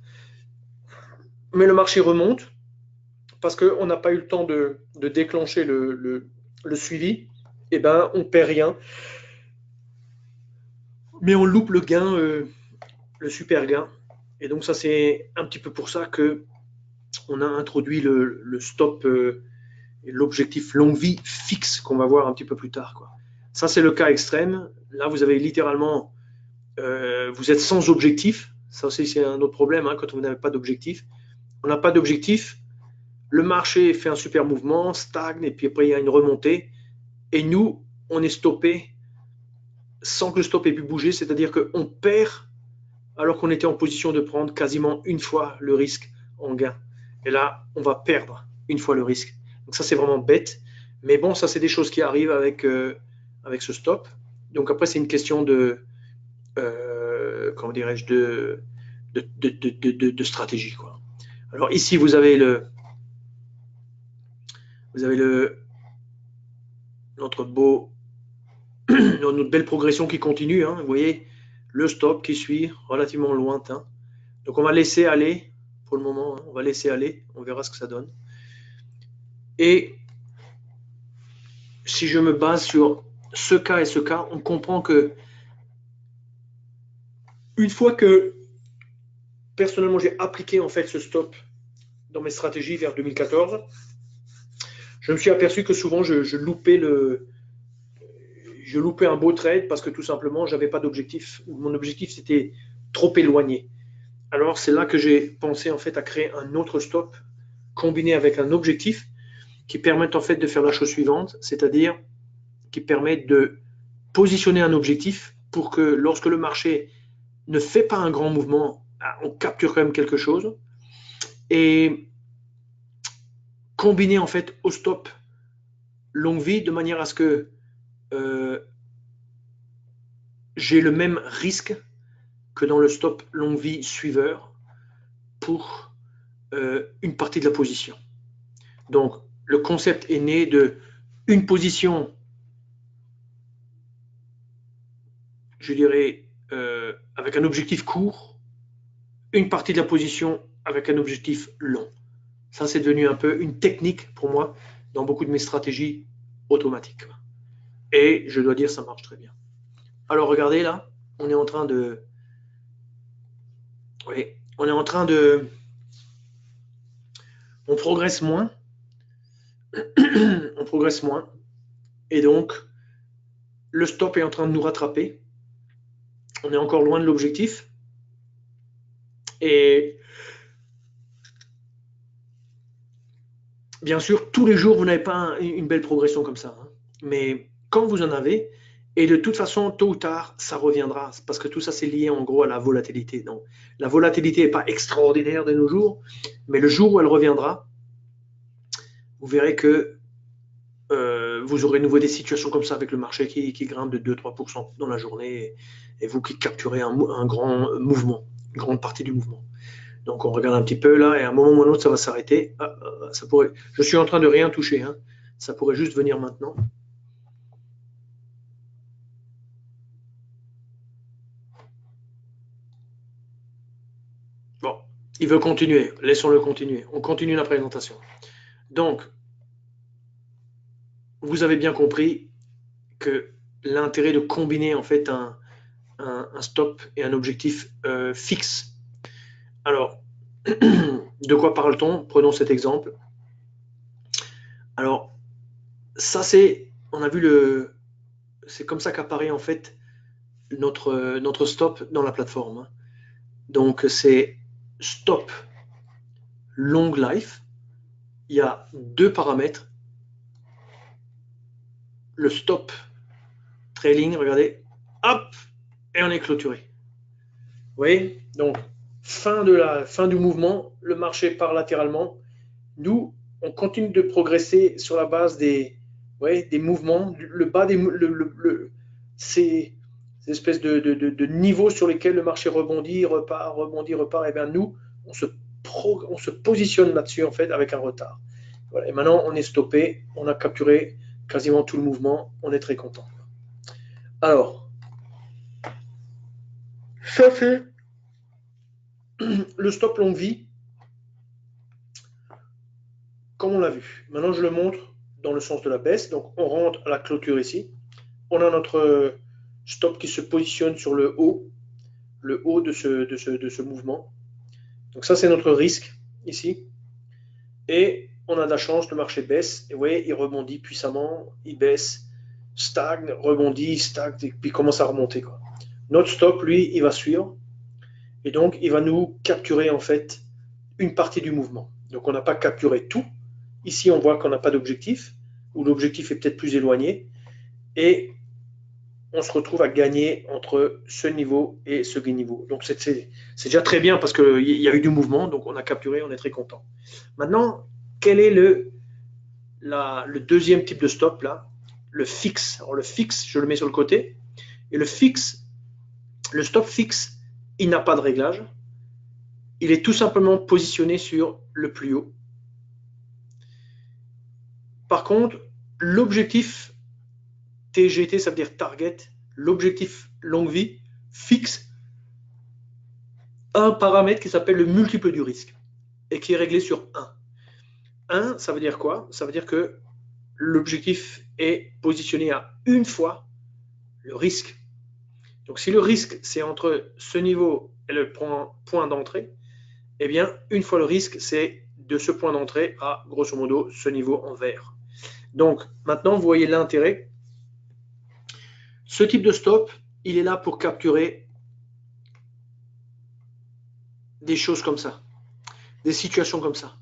Mais le marché remonte parce qu'on n'a pas eu le temps de déclencher le suivi. Et ben, on perd rien. Mais on loupe le gain, le super gain. Et donc ça, c'est un petit peu pour ça que on a introduit le stop et l'objectif longue vie fixe qu'on va voir un petit peu plus tard, quoi. Ça, c'est le cas extrême. Là, vous avez littéralement, vous êtes sans objectif. Ça aussi, c'est un autre problème, hein, quand vous n'avez pas d'objectif. On n'a pas d'objectif. Le marché fait un super mouvement, stagne, et puis après, il y a une remontée. Et nous, on est stoppé sans que le stop ait pu bouger, c'est-à-dire qu'on perd alors qu'on était en position de prendre quasiment une fois le risque en gain. Et là, on va perdre une fois le risque. Donc ça, c'est vraiment bête. Mais bon, ça, c'est des choses qui arrivent avec ce stop. Donc après, c'est une question comment dirais-je, de stratégie, quoi. Alors ici, vous avez notre notre belle progression qui continue, hein. Vous voyez, le stop qui suit relativement lointain. Donc on va laisser aller pour le moment, hein. On va laisser aller, on verra ce que ça donne. Et si je me base sur ce cas et ce cas, on comprend que une fois que personnellement j'ai appliqué en fait ce stop dans mes stratégies vers 2014, je me suis aperçu que souvent je loupais un beau trade parce que tout simplement j'avais pas d'objectif. Mon objectif c'était trop éloigné. Alors c'est là que j'ai pensé en fait à créer un autre stop combiné avec un objectif qui permettent en fait de faire la chose suivante, c'est-à-dire qui permet de positionner un objectif pour que lorsque le marché ne fait pas un grand mouvement, on capture quand même quelque chose et combiner en fait au stop longue vie de manière à ce que euh, j'ai le même risque que dans le stop longue vie suiveur pour une partie de la position. Donc le concept est né de une position, je dirais, avec un objectif court, une partie de la position avec un objectif long. Ça, c'est devenu un peu une technique pour moi dans beaucoup de mes stratégies automatiques. Et je dois dire, ça marche très bien. Alors, regardez là, on est en train de. Oui, on est en train de. On progresse moins. On progresse moins. Et donc, le stop est en train de nous rattraper. On est encore loin de l'objectif. Et bien sûr, tous les jours, vous n'avez pas une belle progression comme ça, hein. Mais quand vous en avez, et de toute façon, tôt ou tard, ça reviendra, parce que tout ça, c'est lié en gros à la volatilité. Donc, la volatilité n'est pas extraordinaire de nos jours, mais le jour où elle reviendra, vous verrez que vous aurez de nouveau des situations comme ça avec le marché qui grimpe de 2-3% dans la journée, et vous qui capturez un grand mouvement, une grande partie du mouvement. Donc on regarde un petit peu là, et à un moment ou à un autre, ça va s'arrêter. Ça pourrait. Je suis en train de rien toucher, hein. Ça pourrait juste venir maintenant. Bon, il veut continuer. Laissons-le continuer. On continue la présentation. Donc, vous avez bien compris que l'intérêt de combiner en fait un stop et un objectif fixe. Alors, de quoi parle-t-on? Prenons cet exemple. Alors, ça c'est, on a vu c'est comme ça qu'apparaît en fait notre stop dans la plateforme, hein. Donc c'est stop long life. Il y a deux paramètres. Le stop trailing, regardez, hop, et on est clôturé. Vous voyez? Donc, fin du mouvement, le marché part latéralement. Nous, on continue de progresser sur la base des mouvements, le bas ces espèces de niveaux sur lesquels le marché rebondit, repart. Et bien nous, on se positionne là-dessus en fait avec un retard. Voilà. Et maintenant, on est stoppé, on a capturé quasiment tout le mouvement, on est très content. Alors, Ça, c'est le stop longue vie, comme on l'a vu. Maintenant, je le montre dans le sens de la baisse. Donc, on rentre à la clôture ici. On a notre stop qui se positionne sur le haut de ce mouvement. Donc, ça, c'est notre risque ici. Et on a de la chance, le marché baisse. Et vous voyez, il rebondit puissamment, il baisse, stagne, rebondit, stagne, et puis commence à remonter, quoi. Notre stop, lui, il va suivre. Et donc, il va nous capturer, en fait, une partie du mouvement. Donc, on n'a pas capturé tout. Ici, on voit qu'on n'a pas d'objectif, ou l'objectif est peut-être plus éloigné. Et on se retrouve à gagner entre ce niveau et ce niveau. Donc, c'est déjà très bien parce qu'il y a eu du mouvement. Donc, on a capturé, on est très content. Maintenant, quel est le deuxième type de stop là? Le fixe. Alors, le fixe, je le mets sur le côté. Et le fixe, le stop fixe, il n'a pas de réglage. Il est tout simplement positionné sur le plus haut. Par contre, l'objectif TGT, ça veut dire target, l'objectif longue vie, fixe un paramètre qui s'appelle le multiple du risque et qui est réglé sur 1. 1, ça veut dire quoi? Ça veut dire que l'objectif est positionné à une fois le risque. Donc si le risque, c'est entre ce niveau et le point d'entrée, eh bien, une fois le risque, c'est de ce point d'entrée à, grosso modo, ce niveau en vert. Donc, maintenant, vous voyez l'intérêt. Ce type de stop, il est là pour capturer des choses comme ça, des situations comme ça,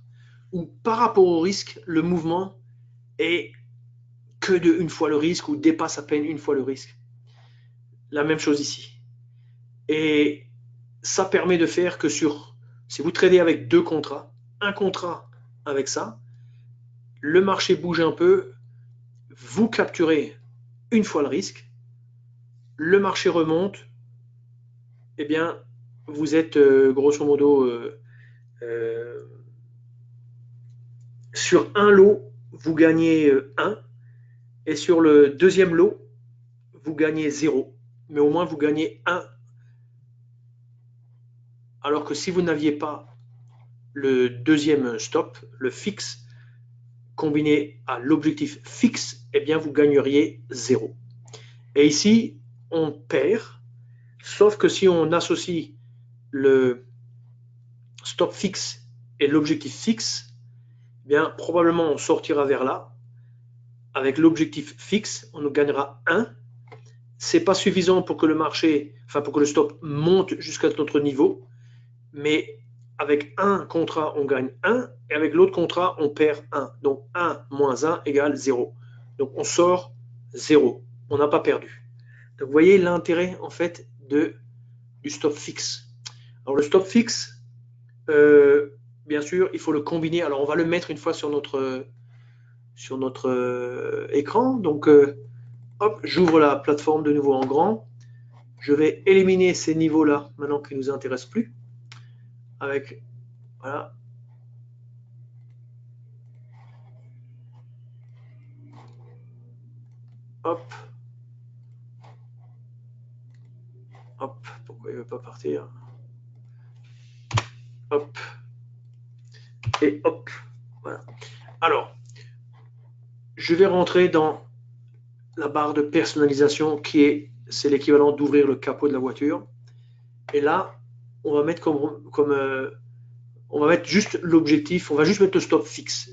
où par rapport au risque, le mouvement est que de une fois le risque ou dépasse à peine une fois le risque. La même chose ici. Et ça permet de faire que si vous tradez avec deux contrats, un contrat avec ça, le marché bouge un peu, vous capturez une fois le risque, le marché remonte, eh bien, vous êtes grosso modo sur un lot, vous gagnez 1, et sur le deuxième lot, vous gagnez 0. Mais au moins, vous gagnez 1. Alors que si vous n'aviez pas le deuxième stop, le fixe, combiné à l'objectif fixe, eh bien, vous gagneriez 0. Et ici, on perd, sauf que si on associe le stop fixe et l'objectif fixe, eh bien, probablement on sortira vers là. Avec l'objectif fixe, on nous gagnera 1. C'est pas suffisant pour que le marché, pour que le stop monte jusqu'à notre niveau, mais avec un contrat, on gagne 1, et avec l'autre contrat, on perd 1. Donc 1 moins 1 égale 0. Donc on sort 0. On n'a pas perdu. Donc vous voyez l'intérêt en fait du stop fixe. Alors le stop fixe, bien sûr, il faut le combiner. Alors on va le mettre une fois sur notre écran. Donc hop, j'ouvre la plateforme de nouveau en grand. Je vais éliminer ces niveaux-là maintenant qui ne nous intéressent plus. Avec, voilà. Hop. Hop. Pourquoi il ne veut pas partir? Hop. Et hop. Voilà. Alors, je vais rentrer dans la barre de personnalisation c'est l'équivalent d'ouvrir le capot de la voiture. Et là, on va mettre on va mettre juste l'objectif, on va juste mettre le stop fixe.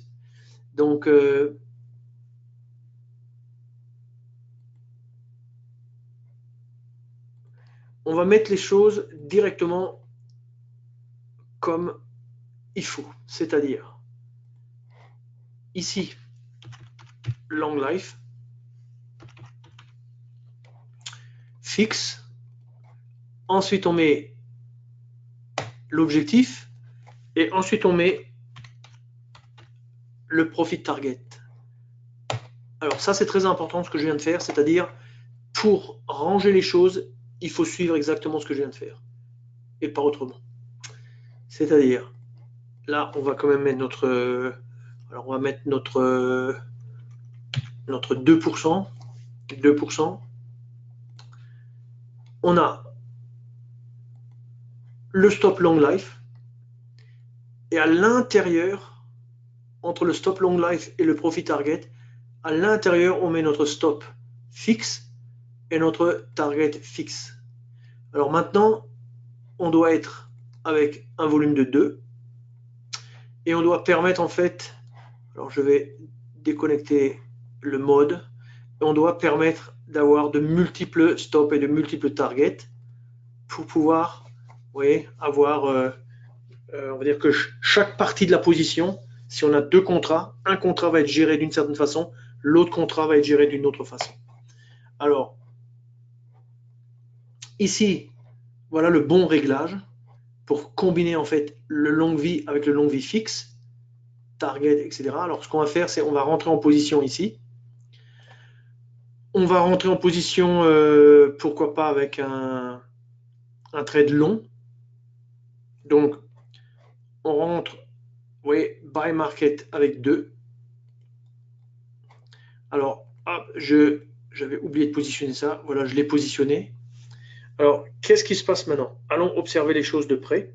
Donc, on va mettre les choses directement comme il faut. C'est-à-dire, ici, long life, fixe. Ensuite, on met l'objectif. Et ensuite, on met le profit target. Alors ça, c'est très important ce que je viens de faire, c'est-à-dire pour ranger les choses, il faut suivre exactement ce que je viens de faire et pas autrement. C'est-à-dire, là, on va quand même mettre alors on va mettre notre 2%. 2%. On a le stop long life. Et à l'intérieur, entre le stop long life et le profit target, à l'intérieur, on met notre stop fixe et notre target fixe. Alors maintenant, on doit être avec un volume de 2 et on doit permettre en fait, alors je vais déconnecter le mode, et on doit permettre d'avoir de multiples stops et de multiples targets pour pouvoir, vous voyez, avoir, on va dire que chaque partie de la position, si on a deux contrats, un contrat va être géré d'une certaine façon, l'autre contrat va être géré d'une autre façon. Alors, ici, voilà le bon réglage pour combiner en fait le long vie avec le long vie fixe, target, etc. Alors, ce qu'on va faire, c'est on va rentrer en position ici. On va rentrer en position, pourquoi pas avec un trade long. Donc, on rentre, vous voyez, buy market avec 2. Alors, hop, j'avais oublié de positionner ça. Voilà, je l'ai positionné. Alors, qu'est-ce qui se passe maintenant? Allons observer les choses de près.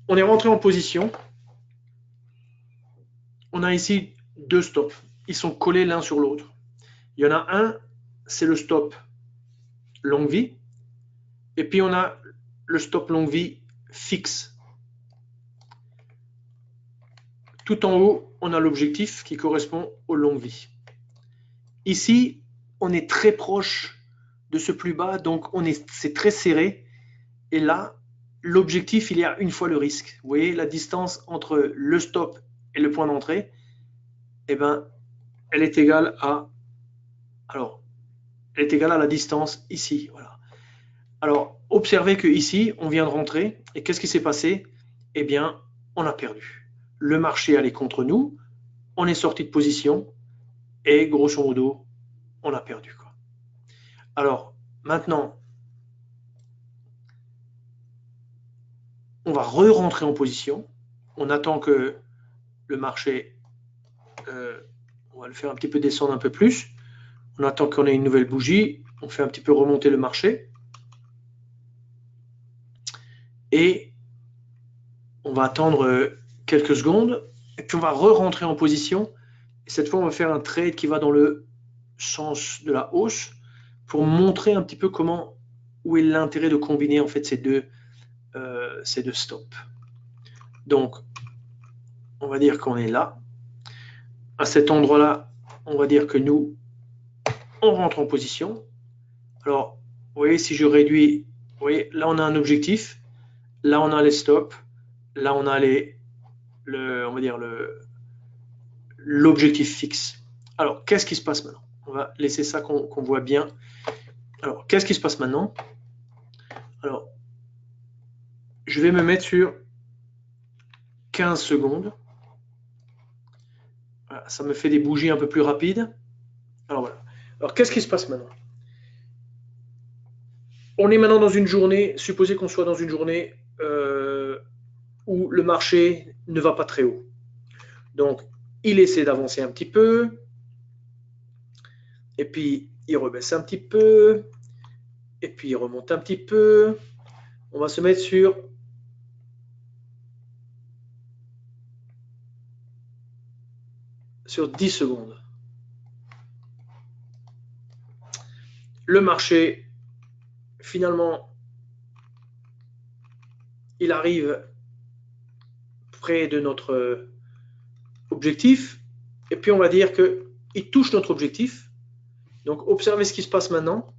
On est rentré en position. On a ici deux stops. Ils sont collés l'un sur l'autre. Il y en a un, c'est le stop longue vie. Et puis on a le stop longue vie fixe. Tout en haut, on a l'objectif qui correspond aux longues vies. Ici, on est très proche de ce plus bas, donc c'est très serré. Et là, l'objectif, il y a une fois le risque. Vous voyez, la distance entre le stop et le point d'entrée, eh ben, elle est égale à, alors, elle est égale à la distance ici. Voilà. Alors, observez que ici, on vient de rentrer, et qu'est-ce qui s'est passé? Eh bien, on a perdu. Le marché allait contre nous, on est sorti de position, et grosso modo, on a perdu, quoi. Alors, maintenant, on va re-rentrer en position. On attend que le marché, on va le faire un petit peu descendre un peu plus. On attend qu'on ait une nouvelle bougie. On fait un petit peu remonter le marché. Et on va attendre quelques secondes. Et puis on va re-rentrer en position. Et cette fois, on va faire un trade qui va dans le sens de la hausse pour montrer un petit peu où est l'intérêt de combiner en fait ces deux stops. Donc, on va dire qu'on est là. À cet endroit-là, on va dire que nous, on rentre en position. Alors, vous voyez, si je réduis, vous voyez, là on a un objectif, là on a les stops, là on a on va dire l'objectif fixe. Alors, qu'est-ce qui se passe maintenant? On va laisser ça qu'on voit bien. Alors, qu'est-ce qui se passe maintenant? Alors, je vais me mettre sur 15 secondes. Voilà, ça me fait des bougies un peu plus rapides. Alors voilà. Alors, qu'est-ce qui se passe maintenant? On est maintenant dans une journée, supposez qu'on soit dans une journée où le marché ne va pas très haut. Donc, il essaie d'avancer un petit peu, et puis il rebaisse un petit peu, et puis il remonte un petit peu. On va se mettre sur sur 10 secondes. Le marché, finalement, il arrive près de notre objectif, et puis on va dire qu'il touche notre objectif. Donc, observez ce qui se passe maintenant.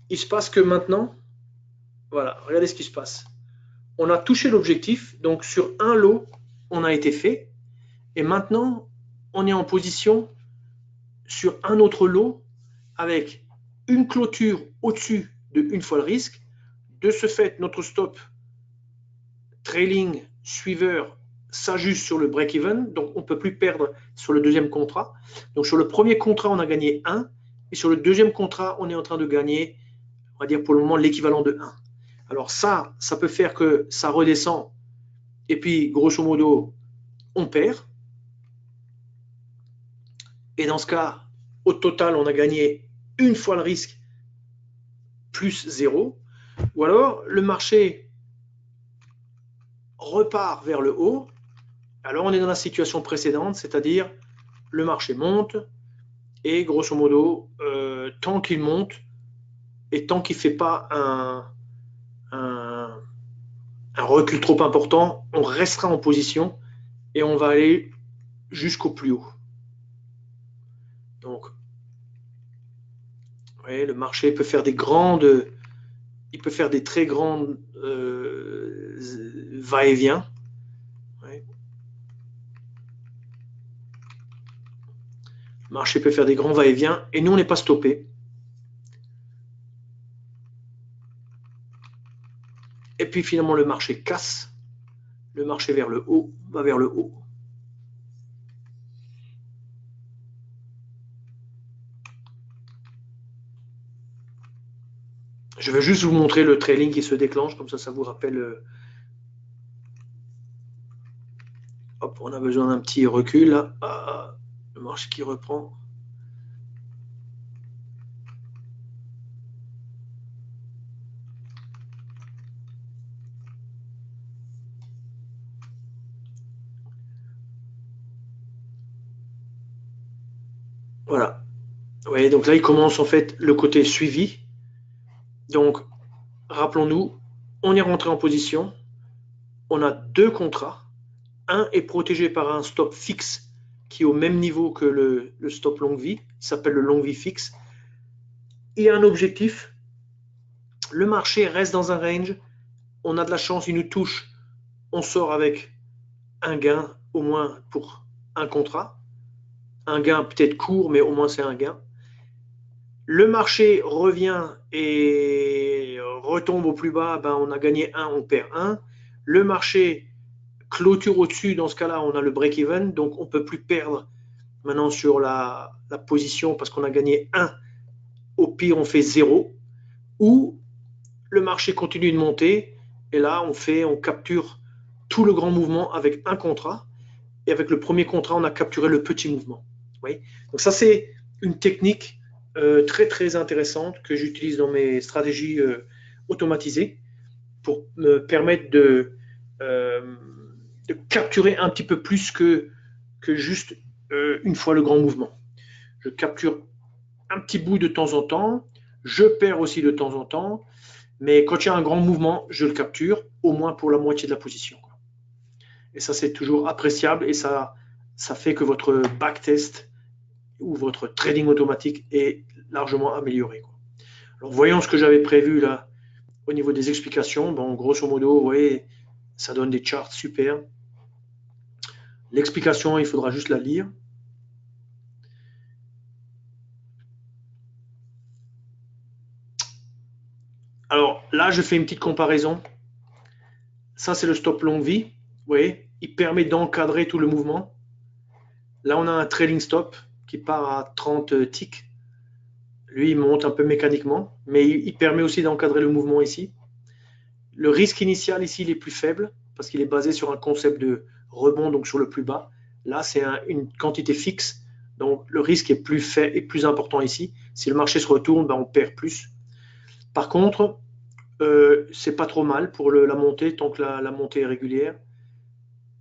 Il se passe que maintenant, voilà, regardez ce qui se passe. On a touché l'objectif, donc sur un lot, on a été fait, et maintenant, on est en position sur un autre lot avec une clôture au-dessus de une fois le risque. De ce fait, notre stop trailing suiveur s'ajuste sur le break-even, donc on ne peut plus perdre sur le deuxième contrat. Donc sur le premier contrat, on a gagné 1, et sur le deuxième contrat, on est en train de gagner, on va dire pour le moment, l'équivalent de 1. Alors ça peut faire que ça redescend, et puis grosso modo, on perd. Et dans ce cas, au total, on a gagné une fois le risque plus 0, ou alors le marché repart vers le haut. Alors on est dans la situation précédente, c'est-à-dire le marché monte et grosso modo, tant qu'il monte et tant qu'il ne fait pas un recul trop important, on restera en position et on va aller jusqu'au plus haut. Donc, vous voyez, le marché peut faire des grandes, il peut faire des très grandes va-et-vient. Ouais. Le marché peut faire des grands va-et-vient et nous, on n'est pas stoppé. Et puis finalement, le marché casse. Le marché vers le haut va vers le haut. Je vais juste vous montrer le trailing qui se déclenche, comme ça vous rappelle. Hop, on a besoin d'un petit recul là. Ah, le marché qui reprend. Voilà. Vous voyez, donc là, il commence en fait le côté suivi. Donc, rappelons-nous, on est rentré en position. On a deux contrats. Un est protégé par un stop fixe qui est au même niveau que le stop longue vie. Il s'appelle le longue vie fixe. Et un objectif. Le marché reste dans un range. On a de la chance, il nous touche. On sort avec un gain au moins pour un contrat. Un gain peut-être court, mais au moins c'est un gain. Le marché revient et retombe au plus bas, ben on a gagné 1, on perd 1. Le marché clôture au-dessus, dans ce cas-là, on a le break-even, donc on ne peut plus perdre maintenant sur la position parce qu'on a gagné 1. Au pire, on fait 0. Ou le marché continue de monter et là, on capture tout le grand mouvement avec un contrat. Et avec le premier contrat, on a capturé le petit mouvement. Oui. Donc ça, c'est une technique très très intéressante que j'utilise dans mes stratégies automatisées pour me permettre de capturer un petit peu plus que juste une fois le grand mouvement. Je capture un petit bout de temps en temps, je perds aussi de temps en temps, mais quand il y a un grand mouvement, je le capture au moins pour la moitié de la position. Et ça, c'est toujours appréciable et ça fait que votre backtest ou votre trading automatique est largement amélioré. Alors, voyons ce que j'avais prévu là au niveau des explications. Bon, grosso modo, vous voyez, ça donne des charts super. L'explication, il faudra juste la lire. Alors là, je fais une petite comparaison. Ça, c'est le stop longue vie. Vous voyez, il permet d'encadrer tout le mouvement. Là, on a un trailing stop qui part à 30 ticks. Lui, il monte un peu mécaniquement, mais il permet aussi d'encadrer le mouvement ici. Le risque initial ici, il est plus faible parce qu'il est basé sur un concept de rebond, donc sur le plus bas. Là, c'est une quantité fixe, donc le risque est plus important ici. Si le marché se retourne, ben, on perd plus. Par contre, c'est pas trop mal pour la montée tant que la montée est régulière.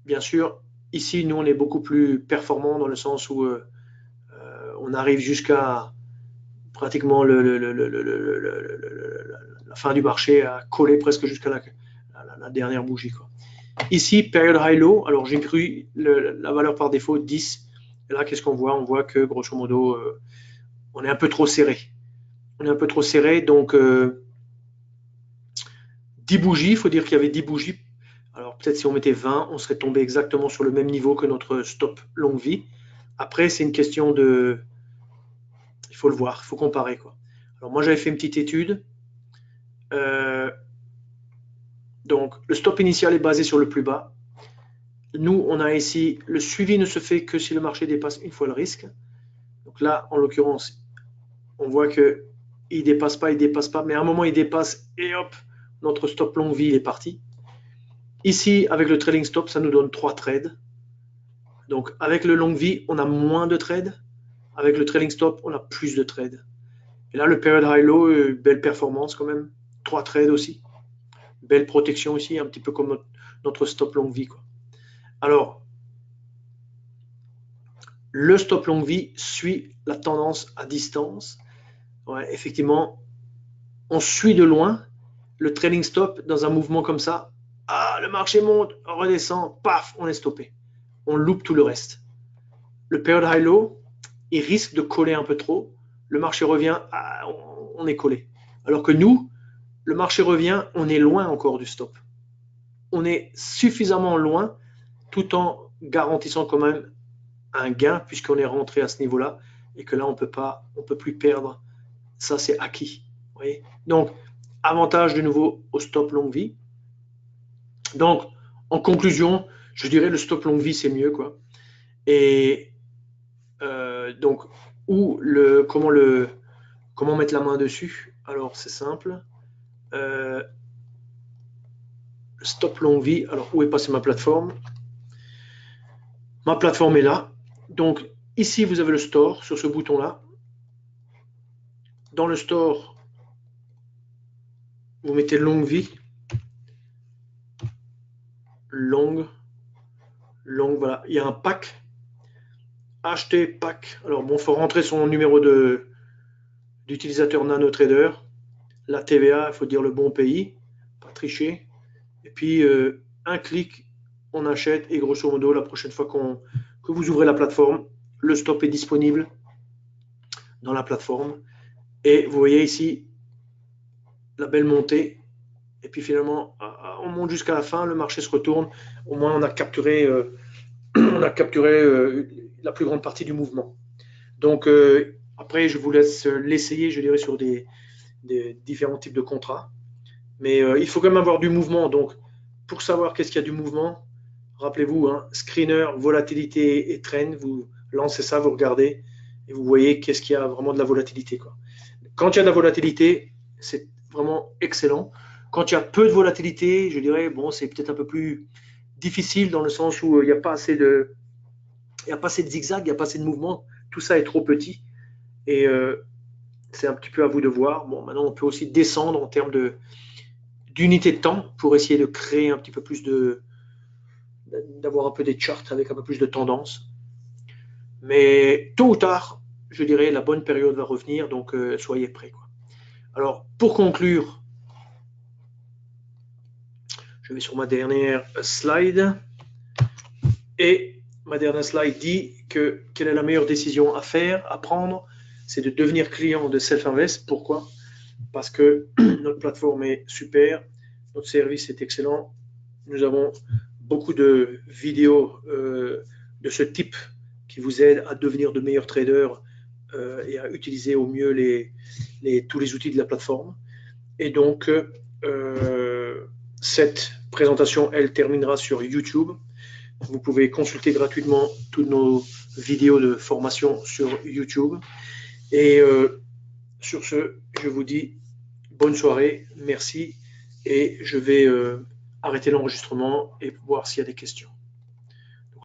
Bien sûr, ici, nous, on est beaucoup plus performant dans le sens où on arrive jusqu'à pratiquement la fin du marché à coller presque jusqu'à la dernière bougie. Quoi. Ici, période high-low, alors j'ai pris la valeur par défaut 10. Et là, qu'est-ce qu'on voit? On voit que grosso modo, on est un peu trop serré. On est un peu trop serré, donc 10 bougies, il faut dire qu'il y avait 10 bougies. Alors peut-être si on mettait 20, on serait tombé exactement sur le même niveau que notre stop longue vie. Après, c'est une question de... Il faut le voir, il faut comparer. Quoi. Alors moi, j'avais fait une petite étude. Donc, le stop initial est basé sur le plus bas. Nous, on a ici, le suivi ne se fait que si le marché dépasse une fois le risque. Donc là, en l'occurrence, on voit qu'il ne dépasse pas, mais à un moment, il dépasse et hop, notre stop longue vie est parti. Ici, avec le trailing stop, ça nous donne 3 trades. Donc, avec le longue vie, on a moins de trades. Avec le trailing stop, on a plus de trades. Et là, le period high-low, belle performance quand même. 3 trades aussi. Belle protection aussi, un petit peu comme notre stop longue vie, quoi. Alors, le stop longue vie suit la tendance à distance. Ouais, effectivement, on suit de loin le trailing stop dans un mouvement comme ça. Ah, le marché monte, redescend, paf, on est stoppé. On loupe tout le reste. Le period high-low, il risque de coller un peu trop. Le marché revient, ah, on est collé. Alors que nous, le marché revient, on est loin encore du stop. On est suffisamment loin tout en garantissant quand même un gain puisqu'on est rentré à ce niveau-là et que là, on peut plus perdre. Ça, c'est acquis. Vous voyez. Donc, avantage de nouveau au stop longue vie. Donc, en conclusion, je dirais le stop longue vie, c'est mieux, quoi. Et donc, comment mettre la main dessus? Alors, c'est simple. Stop longue vie. Alors, où est passée ma plateforme? Ma plateforme est là. Donc, ici, vous avez le store sur ce bouton-là. Dans le store, vous mettez longue vie. Longue, voilà. Il y a un pack. Acheter pack. Alors, bon, il faut rentrer son numéro d'utilisateur NanoTrader. La TVA, il faut dire le bon pays, pas tricher. Et puis, un clic, on achète. Et grosso modo, la prochaine fois que vous ouvrez la plateforme, le stop est disponible dans la plateforme. Et vous voyez ici la belle montée. Et puis finalement, on monte jusqu'à la fin, le marché se retourne. Au moins, on a capturé, la plus grande partie du mouvement. Donc, après, je vous laisse l'essayer, je dirais, sur des différents types de contrats. Mais il faut quand même avoir du mouvement. Donc, pour savoir qu'est-ce qu'il y a du mouvement, rappelez-vous, hein, screener, volatilité et trend, vous lancez ça, vous regardez et vous voyez qu'est-ce qu'il y a vraiment de la volatilité, quoi. Quand il y a de la volatilité, c'est vraiment excellent. Quand il y a peu de volatilité, je dirais, bon, c'est peut-être un peu plus difficile dans le sens où il n'y a pas assez de zigzag, il n'y a pas assez de mouvement. Tout ça est trop petit. Et c'est un petit peu à vous de voir. Bon, maintenant, on peut aussi descendre en termes d'unité de temps pour essayer de créer un petit peu plus d'avoir un peu des charts avec un peu plus de tendance. Mais tôt ou tard, je dirais, la bonne période va revenir, donc soyez prêts, quoi. Alors, pour conclure, je vais sur ma dernière slide. Et ma dernière slide dit que quelle est la meilleure décision à faire, à prendre, c'est de devenir client de Self-Invest. Pourquoi? Parce que notre plateforme est super, notre service est excellent. Nous avons beaucoup de vidéos de ce type qui vous aident à devenir de meilleurs traders et à utiliser au mieux tous les outils de la plateforme. Et donc, cette présentation, elle terminera sur YouTube. Vous pouvez consulter gratuitement toutes nos vidéos de formation sur YouTube. Et sur ce, je vous dis bonne soirée, merci. Et je vais arrêter l'enregistrement et voir s'il y a des questions.